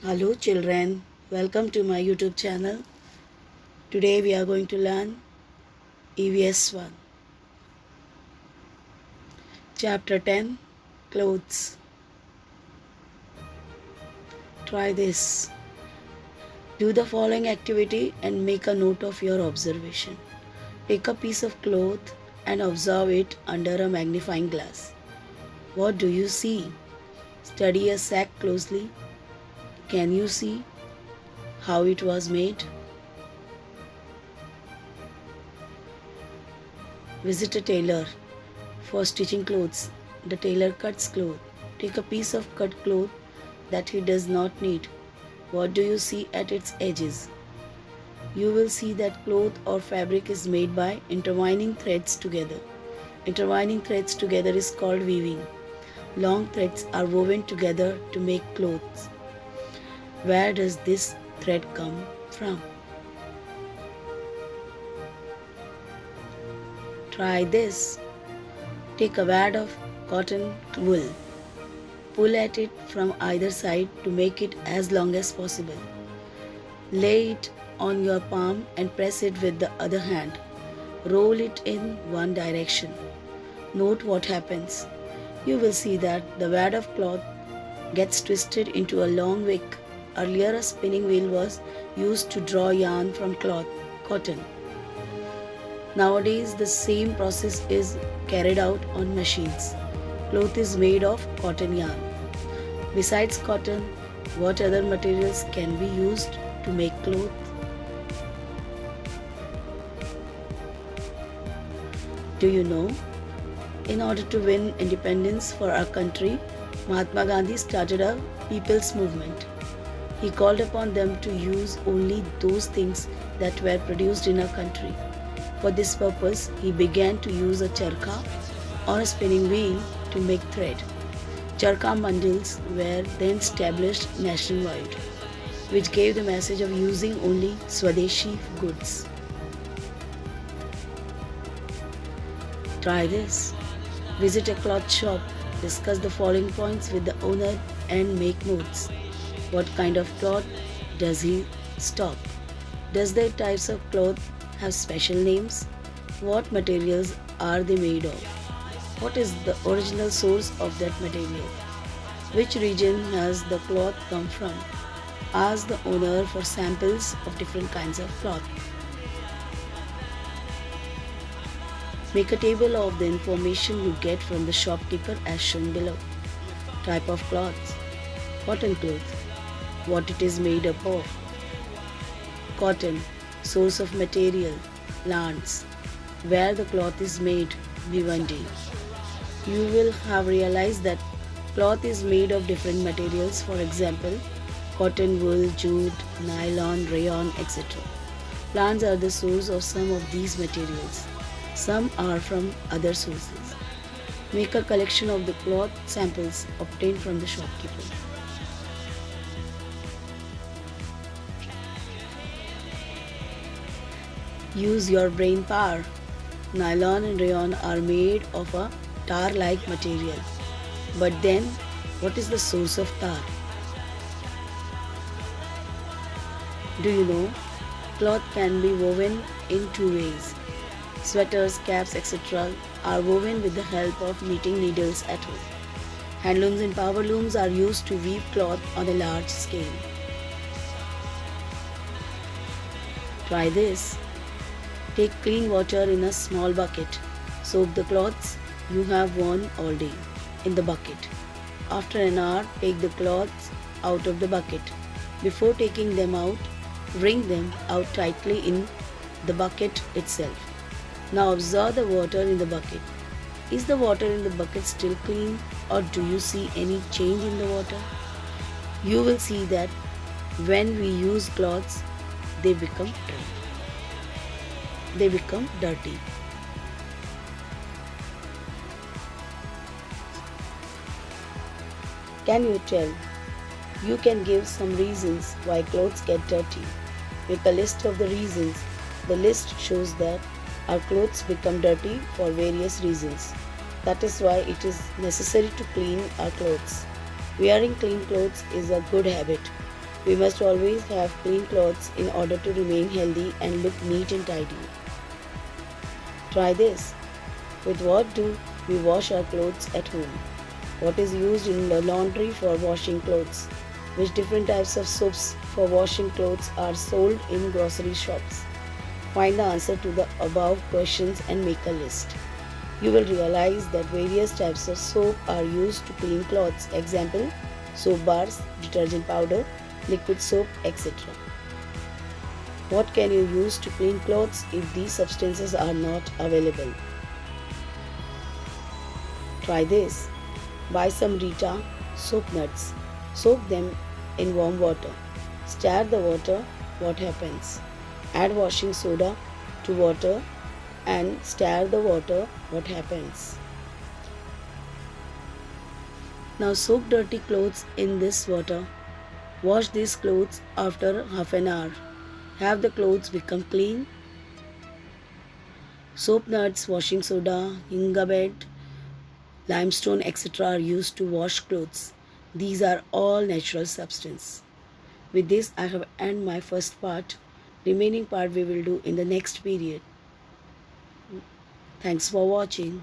Hello children, welcome to my YouTube channel. Today we are going to learn EVS 1. Chapter 10, Clothes. Try this. Do the following activity and make a note of your observation. Take a piece of cloth and observe it under a magnifying glass. What do you see? Study a sack closely. Can you see how it was made? Visit a tailor for stitching clothes. The tailor cuts cloth. Take a piece of cut cloth that he does not need. What do you see at its edges? You will see that cloth or fabric is made by intertwining threads together. Intertwining threads together is called weaving. Long threads are woven together to make clothes. Where does this thread come from? Try this. Take a wad of cotton wool. Pull at it from either side to make it as long as possible. Lay it on your palm and press it with the other hand. Roll it in one direction. Note what happens. You will see that the wad of cloth gets twisted into a long wick. Earlier, a spinning wheel was used to draw yarn from cotton. Nowadays, the same process is carried out on machines. Cloth is made of cotton yarn. Besides cotton, what other materials can be used to make cloth? Do you know? In order to win independence for our country, Mahatma Gandhi started a people's movement. He called upon them to use only those things that were produced in our country. For this purpose, he began to use a charkha or a spinning wheel to make thread. Charkha mandals were then established nationwide, which gave the message of using only Swadeshi goods. Try this. Visit a cloth shop, discuss the following points with the owner and make notes. What kind of cloth does he stock? Does the types of cloth have special names? What materials are they made of? What is the original source of that material? Which region has the cloth come from? Ask the owner for samples of different kinds of cloth. Make a table of the information you get from the shopkeeper as shown below. Type of cloths. Cotton cloth. What it is made up of. Cotton. Source of material. Plants. Where the cloth is made. Bhiwandi. You will have realized that cloth is made of different materials, for example, cotton, wool, jute, nylon, rayon, etc. Plants are the source of some of these materials. Some are from other sources. Make a collection of the cloth samples obtained from the shopkeeper. Use your brain power. Nylon and rayon are made of a tar-like material. But then, what is the source of tar? Do you know? Cloth can be woven in two ways. Sweaters, caps, etc. are woven with the help of knitting needles at home. Handlooms and power looms are used to weave cloth on a large scale. Try this. Take clean water in a small bucket. Soak the cloths you have worn all day in the bucket. After an hour, take the cloths out of the bucket. Before taking them out, wring them out tightly in the bucket itself. Now observe the water in the bucket. Is the water in the bucket still clean, or do you see any change in the water? You will see that when we use cloths, they become dirty. Can you tell? You can give some reasons why clothes get dirty. Make a list of the reasons. The list shows that our clothes become dirty for various reasons. That is why it is necessary to clean our clothes. Wearing clean clothes is a good habit. We must always have clean clothes in order to remain healthy and look neat and tidy. Try this. With what do we wash our clothes at home? What is used in the laundry for washing clothes? Which different types of soaps for washing clothes are sold in grocery shops? Find the answer to the above questions and make a list. You will realize that various types of soap are used to clean clothes. Example, soap bars, detergent powder, liquid soap, etc. What can you use to clean clothes if these substances are not available? Try this. Buy some Rita soap nuts. Soak them in warm water. Stir the water. What happens? Add washing soda to water and stir the water. What happens? Now soak dirty clothes in this water. Wash these clothes after half an hour. Have the clothes become clean? Soap nuts, washing soda, gingerbread, limestone, etc. are used to wash clothes. These are all natural substances. With this, I have ended my first part. Remaining part we will do in the next period. Thanks for watching.